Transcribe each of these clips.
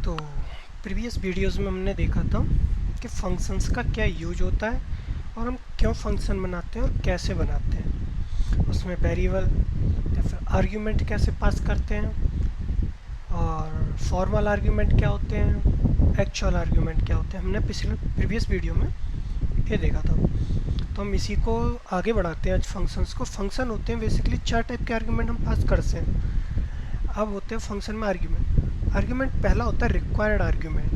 तो previous videos में हमने देखा था कि फंक्शंस का क्या यूज होता है और हम क्यों फंक्शन बनाते हैं और कैसे बनाते हैं, उसमें वेरिएबल या फिर आर्ग्यूमेंट कैसे पास करते हैं और फॉर्मल आर्ग्यूमेंट क्या होते हैं, एक्चुअल आर्ग्यूमेंट क्या होते हैं। हमने पिछले प्रीवियस वीडियो में ये देखा था। तो हम इसी को आगे बढ़ाते हैं आज फंक्शंस को। फंक्शन होते हैं बेसिकली चार टाइप के आर्ग्यूमेंट हम पास करते हैं। अब होते हैं फंक्शन में आर्ग्यूमेंट। आर्ग्यूमेंट पहला होता है रिक्वायर्ड आर्ग्यूमेंट,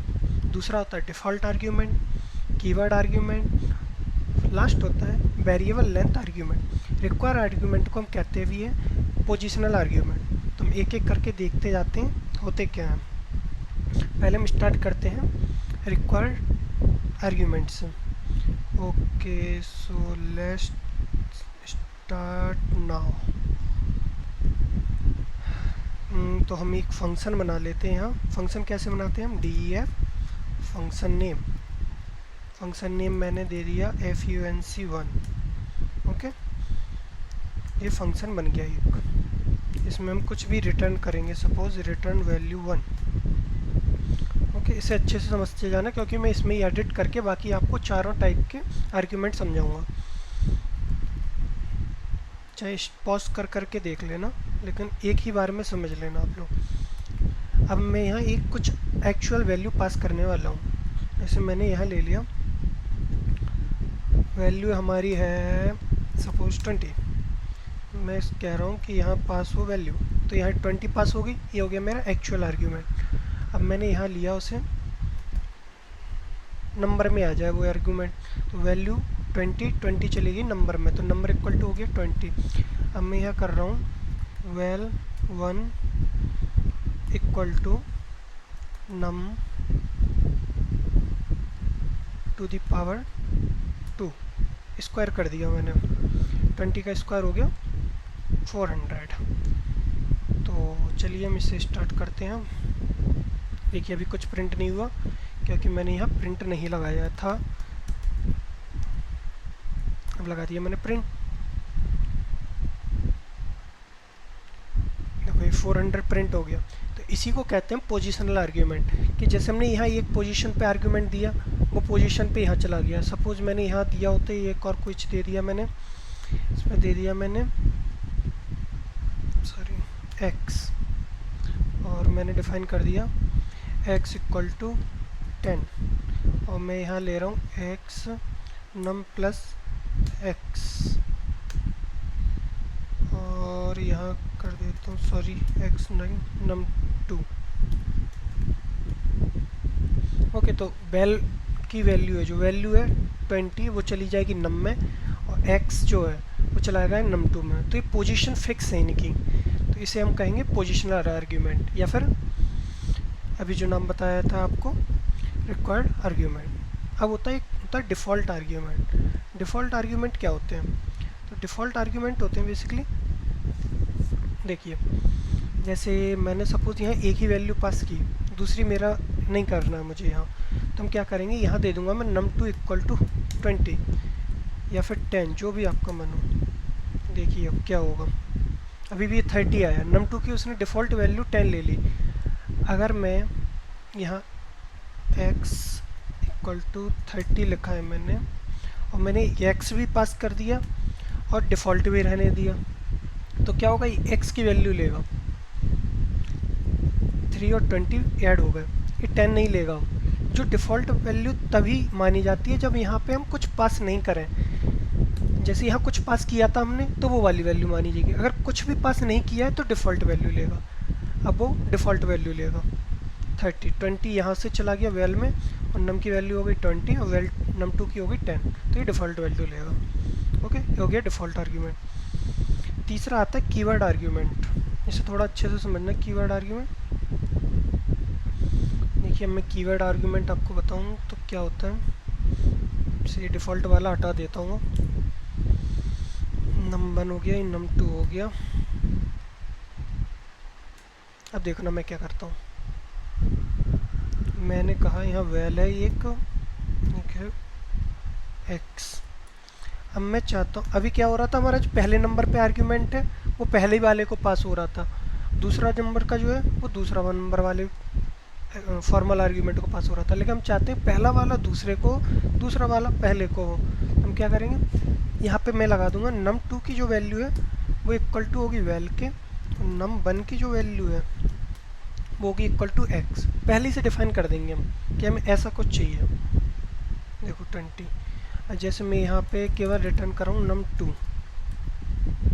दूसरा होता है default argument, keyword argument, last होता है variable length argument. Required argument को हम कहते भी हैं पोजिशनल आर्ग्यूमेंट। तो हम एक एक करके देखते जाते हैं होते क्या हैं। पहले हम स्टार्ट करते हैं रिक्वायर्ड आर्ग्यूमेंट से। Okay, so let's start now. तो हम एक फंक्शन बना लेते हैं। यहाँ फंक्शन कैसे बनाते हैं हम, def function name. Function name मैंने दे दिया func1। ओके, ये फंक्शन बन गया एक। इसमें हम कुछ भी रिटर्न करेंगे, सपोज रिटर्न वैल्यू 1। ओके, इसे अच्छे से समझते जाना क्योंकि मैं इसमें ही एडिट करके बाकी आपको चारों टाइप के आर्ग्यूमेंट समझाऊंगा। चाहे पॉज कर करके देख लेना, लेकिन एक ही बार में समझ लेना आप लोग। अब मैं यहाँ एक कुछ एक्चुअल वैल्यू पास करने वाला हूँ। जैसे मैंने यहाँ ले लिया, वैल्यू हमारी है सपोज 20। मैं कह रहा हूँ कि यहाँ पास हो वैल्यू, तो यहाँ 20 पास हो गई। ये हो गया मेरा एक्चुअल आर्ग्यूमेंट। अब मैंने यहाँ लिया उसे, नंबर में आ जाए वो आर्ग्यूमेंट, तो वैल्यू 20 चलेगी नंबर में, तो नंबर इक्वल टू हो गया 20। अब मैं यहाँ कर रहा हूँ well 1 equal to num to the power 2। Square कर दिया मैंने, 20 का स्क्वायर हो गया 400। तो चलिए हम इसे स्टार्ट करते हैं। देखिए अभी कुछ प्रिंट नहीं हुआ क्योंकि मैंने यहाँ प्रिंट नहीं लगाया था। अब लगा दिया मैंने प्रिंट। देखो ये 400 प्रिंट हो गया। तो इसी को कहते हैं पोजिशनल आर्ग्यूमेंट, कि जैसे हमने यहाँ एक पोजीशन पे आर्ग्यूमेंट दिया, वो पोजीशन पे यहाँ चला गया। सपोज मैंने यहाँ दिया होता है एक और कुछ दे दिया मैंने, इसमें दे दिया मैंने सॉरी x, और मैंने डिफाइन कर दिया x इक्वल टू 10, और मैं यहाँ ले रहा हूँ x नम प्लस x, और यहाँ कर देता हूँ सॉरी x नम 2। ओके, तो बेल की वैल्यू है, जो वैल्यू है 20 वो चली जाएगी नम में, और x जो है वो चला जाएगा नम 2 में। तो ये पोजीशन फिक्स है इनकी, तो इसे हम कहेंगे पोजिशनल आर्ग्यूमेंट, या फिर अभी जो नाम बताया था आपको रिक्वायर्ड आर्ग्यूमेंट। अब होता है डिफ़ॉल्ट आर्ग्यूमेंट। डिफ़ॉल्ट आर्ग्यूमेंट क्या होते हैं, तो डिफ़ॉल्ट आर्ग्यूमेंट होते हैं बेसिकली, देखिए जैसे मैंने सपोज यहाँ एक ही वैल्यू पास की, दूसरी मेरा नहीं करना है मुझे यहाँ, तो हम क्या करेंगे, यहाँ दे दूंगा मैं नम 2 इक्वल टू 20 या फिर 10, जो भी आपका मन हो। देखिए अब क्या होगा, अभी भी 30 आया, नम 2 की उसने डिफ़ॉल्ट वैल्यू 10 ले ली। अगर मैं यहाँ x इक्वल टू 30 लिखा है मैंने, और मैंने x भी पास कर दिया और डिफ़ॉल्ट भी रहने दिया, तो क्या होगा, ये x की वैल्यू लेगा, 3 और 20 ऐड हो गए, ये 10 नहीं लेगा। जो डिफ़ॉल्ट वैल्यू तभी मानी जाती है जब यहाँ पे हम कुछ पास नहीं करें। जैसे यहाँ कुछ पास किया था हमने, तो वो वाली वैल्यू मानी जाएगी। अगर कुछ भी पास नहीं किया है तो डिफ़ॉल्ट वैल्यू लेगा। अब वो डिफ़ॉल्ट वैल्यू लेगा 20 यहाँ से चला गया वेल में, और नम की वैल्यू हो गई 20 और वेल नम 2 की हो गई 10, तो ये डिफ़ॉल्ट वैल्यू लेगा। ओके, हो गया डिफ़ॉल्ट आर्ग्यूमेंट। तीसरा आता है कीवर्ड आर्ग्यूमेंट। इसे थोड़ा अच्छे से समझना, कीवर्ड आर्ग्यूमेंट। देखिए मैं कीवर्ड आर्ग्यूमेंट आपको बताऊँ तो क्या होता है। इसे डिफ़ॉल्ट वाला हटा देता हूँ, नम 1 हो गया, नम 2 हो गया। अब देखना मैं क्या करता हूँ। मैंने कहा यहाँ वैल है एक है x। अब मैं चाहता हूँ, अभी क्या हो रहा था, हमारा जो पहले नंबर पे आर्ग्यूमेंट है वो पहले वाले को पास हो रहा था, दूसरा नंबर का जो है वो दूसरा नंबर वाले फॉर्मल आर्ग्यूमेंट को पास हो रहा था, लेकिन हम चाहते हैं पहला वाला दूसरे को, दूसरा वाला पहले को हो। हम क्या करेंगे, यहाँ पे मैं लगा दूंगा num2 की जो वैल्यू है वो इक्वल टू होगी वैल के, और num1 की जो वैल्यू है वो होगी इक्वल टू एक्स। पहले से डिफाइन कर देंगे हम कि हमें ऐसा कुछ चाहिए। देखो 20, जैसे मैं यहाँ पे केवल रिटर्न कर रहा हूँ num2,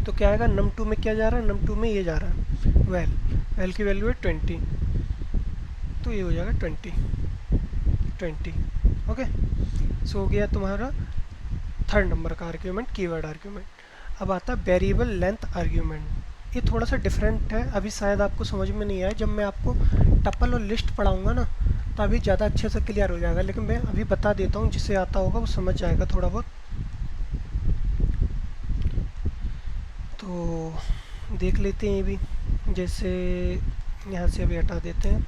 तो क्या आएगा, num2 में क्या जा रहा है, num2 में ये जा रहा है वैल की वैल्यू है 20, तो ये हो जाएगा 20। ओके, सो हो गया तुम्हारा थर्ड नंबर का आर्ग्यूमेंट, कीवर्ड आर्ग्यूमेंट। अब आता है वेरिएबल लेंथ आर्ग्यूमेंट। ये थोड़ा सा डिफरेंट है, अभी शायद आपको समझ में नहीं आया। जब मैं आपको टपल और लिस्ट पढ़ाऊंगा ना तो अभी ज़्यादा अच्छे से क्लियर हो जाएगा, लेकिन मैं अभी बता देता हूँ, जिसे आता होगा वो समझ जाएगा थोड़ा बहुत। तो देख लेते हैं ये भी, जैसे यहाँ से अभी हटा देते हैं।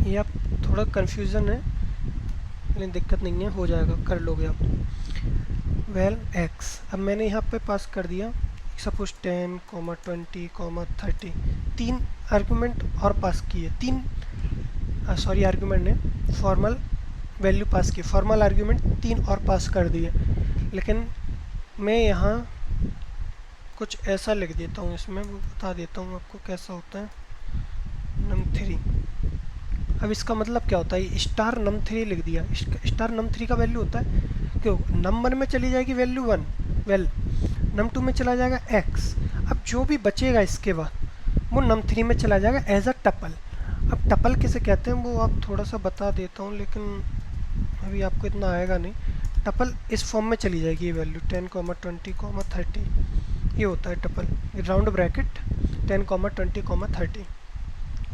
ये आप थोड़ा कन्फ्यूज़न है लेकिन दिक्कत नहीं है, हो जाएगा, कर लोगे आप। वेल एक्स, अब मैंने यहाँ पे पास कर दिया सपोज 10, 20, 30, 3 आर्गूमेंट और पास किए, 3 सॉरी आर्गूमेंट ने फॉर्मल वैल्यू पास की, फॉर्मल आर्गूमेंट 3 और पास कर दिए। लेकिन मैं यहाँ कुछ ऐसा लिख देता हूँ, इसमें वो बता देता हूँ आपको कैसा होता है। num3, अब इसका मतलब क्या होता है, स्टार num3 लिख दिया। स्टार num3 का वैल्यू होता है क्यों, num1 में चली जाएगी वैल्यू 1, वेल num2 में चला जाएगा x, अब जो भी बचेगा इसके बाद वो num3 में चला जाएगा एज अ टपल। अब टपल किसे कहते हैं वो आप थोड़ा सा बता देता हूँ, लेकिन अभी आपको इतना आएगा नहीं। टपल इस फॉर्म में चली जाएगी ये वैल्यू 10, 20, 30, ये होता है टपल, राउंड ब्रैकेट 10, 20, 30।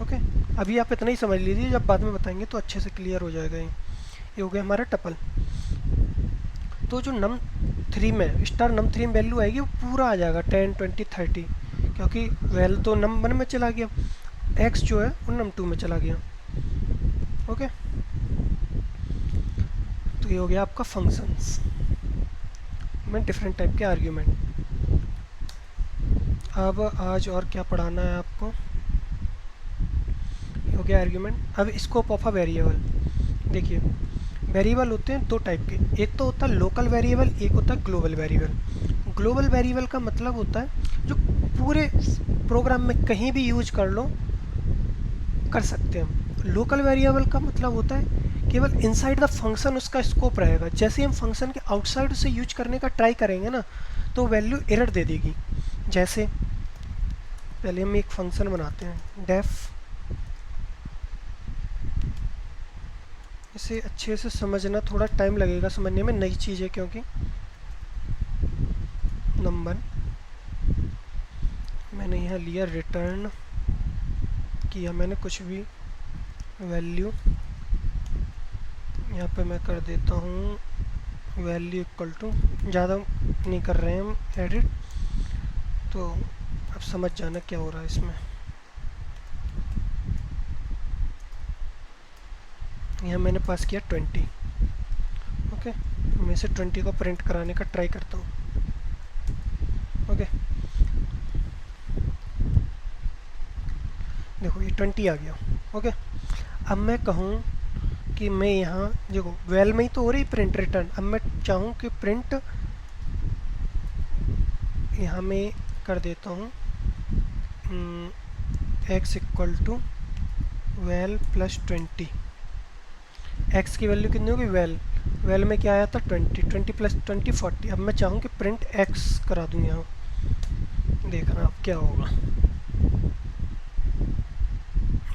ओके, अभी आप इतना ही समझ लीजिए, जब बाद में बताएंगे तो अच्छे से क्लियर हो जाएगा। ये हो गया हमारा टपल। तो जो num3 में, स्टार num3 में वैल्यू आएगी वो पूरा आ जाएगा 10, 20, 30, क्योंकि वैल तो num1 में चला गया, x जो है वो num2 में चला गया। ओके, तो ये हो गया आपका फंक्शंस में डिफरेंट टाइप के आर्ग्यूमेंट। अब आज और क्या पढ़ाना है आपको, हो गया आर्ग्यूमेंट। अब स्कोप ऑफ अ वेरिएबल, देखिए वेरिएबल होते हैं दो टाइप के, एक तो होता है लोकल वेरिएबल, एक होता है ग्लोबल वेरिएबल। ग्लोबल वेरिएबल का मतलब होता है जो पूरे प्रोग्राम में कहीं भी यूज कर लो, कर सकते हैं। लोकल वेरिएबल का मतलब होता है केवल इनसाइड द फंक्शन उसका स्कोप रहेगा, जैसे हम फंक्शन के आउटसाइड उसे यूज करने का ट्राई करेंगे ना तो वैल्यू एरर दे देगी। जैसे पहले हम एक फंक्शन बनाते हैं डेफ, इसे अच्छे से समझना, थोड़ा टाइम लगेगा समझने में, नई चीज़ है क्योंकि। नंबर मैंने यहाँ लिया, रिटर्न किया मैंने कुछ भी वैल्यू, यहाँ पे मैं कर देता हूँ वैल्यू इक्वल टू, ज़्यादा नहीं कर रहे हैं हम एडिट, तो अब समझ जाना क्या हो रहा है इसमें। यहाँ मैंने पास किया 20। ओके, मैं इसे 20 को प्रिंट कराने का ट्राई करता हूँ। ओके, देखो ये 20 आ गया। ओके, अब मैं कहूँ कि मैं यहाँ देखो वेल में ही तो हो रही प्रिंट रिटर्न, अब मैं चाहूँ कि प्रिंट यहाँ मैं कर देता हूँ x equal to well plus 20। x की वैल्यू कितनी होगी, वेल में क्या आया था 20, 20 प्लस 20 40। अब मैं चाहूँ कि प्रिंट x करा दूँ यहाँ, देखना अब क्या होगा।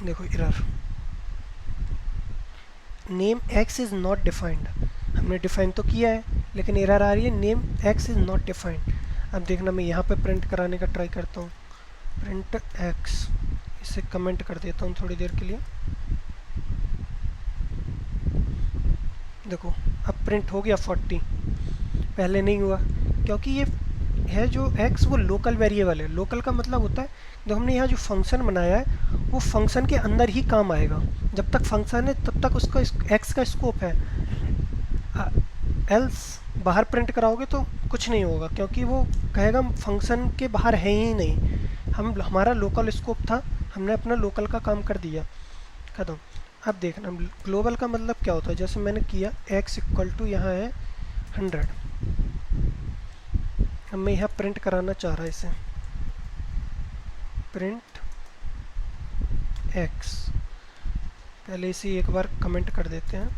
देखो error, name x is not defined, हमने डिफाइन तो किया है लेकिन एरर आ रही है, name x is not defined. अब देखना मैं यहाँ पे प्रिंट कराने का ट्राई करता हूँ, प्रिंट x, इसे कमेंट कर देता हूँ थोड़ी देर के लिए। देखो अब प्रिंट हो गया 40, पहले नहीं हुआ क्योंकि ये है जो x वो लोकल वेरिएबल है। लोकल का मतलब होता है जो हमने यहाँ जो फंक्शन बनाया है वो फंक्शन के अंदर ही काम आएगा, जब तक फंक्शन है तब तक उसका x का स्कोप है। एल्स बाहर प्रिंट कराओगे तो कुछ नहीं होगा, क्योंकि वो कहेगा फंक्शन के बाहर है ही नहीं, हमारा लोकल स्कोप था, हमने अपना लोकल का काम कर दिया, खत्म। अब देखना ग्लोबल का मतलब क्या होता है। जैसे मैंने किया x इक्वल टू यहाँ है 100, अब मैं यहाँ प्रिंट कराना चाह रहा इसे, प्रिंट x। पहले इसे एक बार कमेंट कर देते हैं,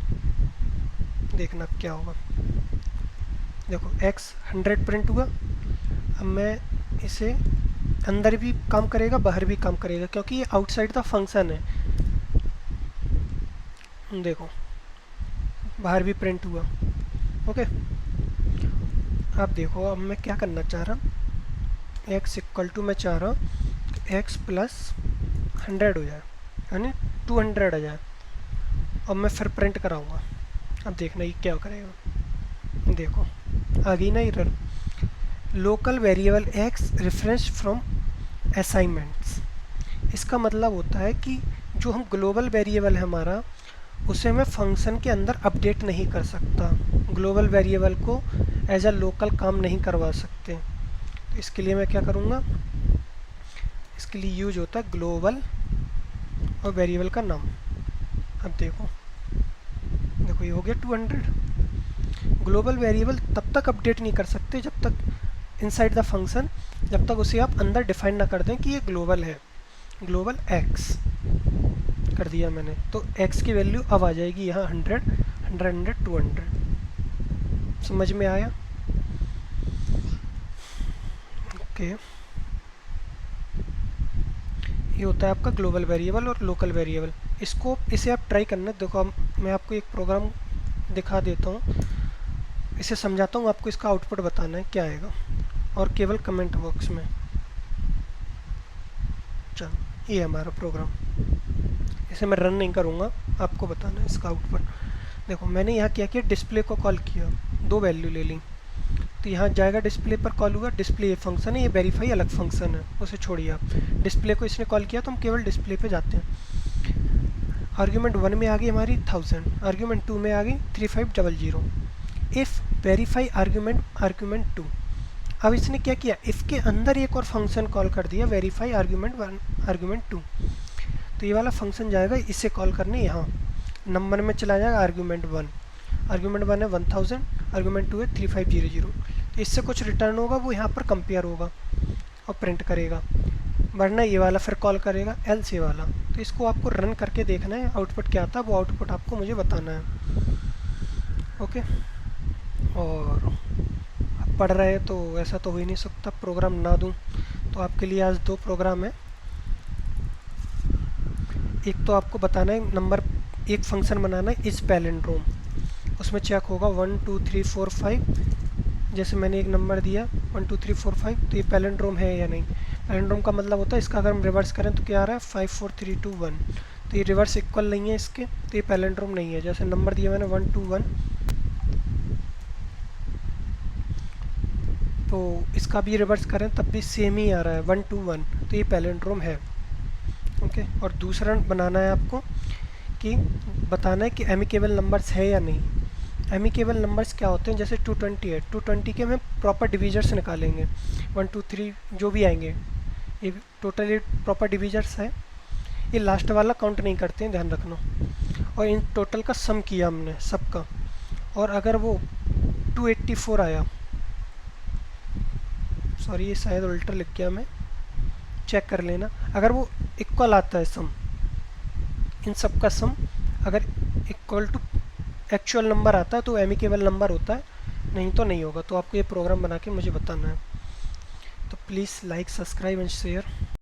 देखना क्या होगा। देखो x 100 प्रिंट हुआ। अब मैं इसे अंदर भी काम करेगा, बाहर भी काम करेगा, क्योंकि ये आउटसाइड द फंक्शन है। देखो बाहर भी प्रिंट हुआ। ओके, अब देखो अब मैं क्या करना चाह रहा हूँ, x इक्वल टू मैं चाह रहा हूँ x प्लस 100 हो जाए, यानी 200 आ जाए। अब मैं फिर प्रिंट कराऊंगा। अब देखना ये क्या करेगा, देखो आ गई ना error. Local variable x reference from assignments. इसका मतलब होता है कि जो हम ग्लोबल वेरिएबल है हमारा, उसे मैं फंक्शन के अंदर अपडेट नहीं कर सकता, ग्लोबल वेरिएबल को एज अ लोकल काम नहीं करवा सकते। तो इसके लिए मैं क्या करूँगा, इसके लिए यूज होता है ग्लोबल और वेरिएबल का नाम। अब देखो देखो ये हो गया 200। ग्लोबल वेरिएबल तब तक अपडेट नहीं कर सकते जब तक इनसाइड द फंक्शन, जब तक उसे आप अंदर डिफाइन ना कर दें कि ये ग्लोबल है। ग्लोबल x कर दिया मैंने, तो x की वैल्यू अब आ जाएगी यहाँ 100, 100, 100, 200। समझ में आया? ओके, ये होता है आपका ग्लोबल वेरिएबल और लोकल वेरिएबल। इसे आप ट्राई करना। देखो मैं आपको एक प्रोग्राम दिखा देता हूँ, इसे समझाता हूँ, आपको इसका आउटपुट बताना है क्या आएगा, और केवल कमेंट बॉक्स में। चलो ये है हमारा प्रोग्राम, इसे मैं रन नहीं करूँगा, आपको बताना है इसका आउटपुट। देखो मैंने यहाँ क्या किया, डिस्प्ले को कॉल किया, 2 वैल्यू ले ली, तो यहाँ जाएगा डिस्प्ले पर कॉल हुआ। डिस्प्ले ये फंक्शन है, ये वेरीफाई अलग फंक्शन है, उसे छोड़िए आप। डिस्प्ले को इसने कॉल किया तो हम केवल डिस्प्ले पे जाते हैं। आर्ग्यूमेंट 1 में आ गई हमारी 1000, आर्ग्यूमेंट 2 में आ गई 3500। If verify argument 2। अब इसने क्या किया, इफ़ के अंदर एक और फंक्शन कॉल कर दिया, वेरीफाई आर्ग्यूमेंट 1 आर्ग्यूमेंट 2। तो ये वाला फंक्शन जाएगा इसे कॉल करने, यहाँ नंबर में चला जाएगा आर्ग्यूमेंट 1। आर्ग्यूमेंट 1 है 1000, आर्ग्यूमेंट 2 है 3500। तो इससे कुछ रिटर्न होगा, वो यहाँ पर कंपेयर होगा और प्रिंट करेगा, वरना ये वाला फिर कॉल करेगा एल्स ये वाला। तो इसको आपको रन करके देखना है आउटपुट क्या आता है, वो आउटपुट आपको मुझे बताना है। ओके, और आप पढ़ रहे हैं तो ऐसा तो हो ही नहीं सकता प्रोग्राम ना दूँ। तो आपके लिए आज 2 प्रोग्राम है। एक तो आपको बताना है नंबर, एक फंक्शन बनाना है इस पैलिंड्रोम, उसमें चेक होगा 1 2 3 4 5। जैसे मैंने एक नंबर दिया 1 2 3 4 5, तो ये पैलिंड्रोम है या नहीं। पैलिंड्रोम का मतलब होता है इसका अगर हम रिवर्स करें तो क्या आ रहा है 5 4 3 2 1। तो ये रिवर्स इक्वल नहीं है इसके, तो ये पैलिंड्रोम नहीं है। जैसे नंबर दिया मैंने 1 2 1, तो इसका भी रिवर्स करें तब भी सेम ही आ रहा है 1 2 1, तो ये पैलिंड्रोम है। ओके, और दूसरा बनाना है आपको कि बताना है कि एमिकेबल नंबर्स है या नहीं। एमिकेबल नंबर्स क्या होते हैं, जैसे 220 है, 220 के हम प्रॉपर डिवीजर्स निकालेंगे, 1 2 3 जो भी आएंगे, ये टोटली प्रॉपर डिवीजर्स है। ये लास्ट वाला काउंट नहीं करते हैं, ध्यान रखना। और इन टोटल का सम किया हमने सबका, और अगर वो 284 आया, सॉरी ये शायद उल्टा लिख गया मैं, चेक कर लेना। अगर वो इक्वल आता है सम, इन सब का सम अगर इक्वल टू एक्चुअल नंबर आता है तो एमिकेबल नंबर होता है, नहीं तो नहीं होगा। तो आपको ये प्रोग्राम बना के मुझे बताना है। तो please like, subscribe and share.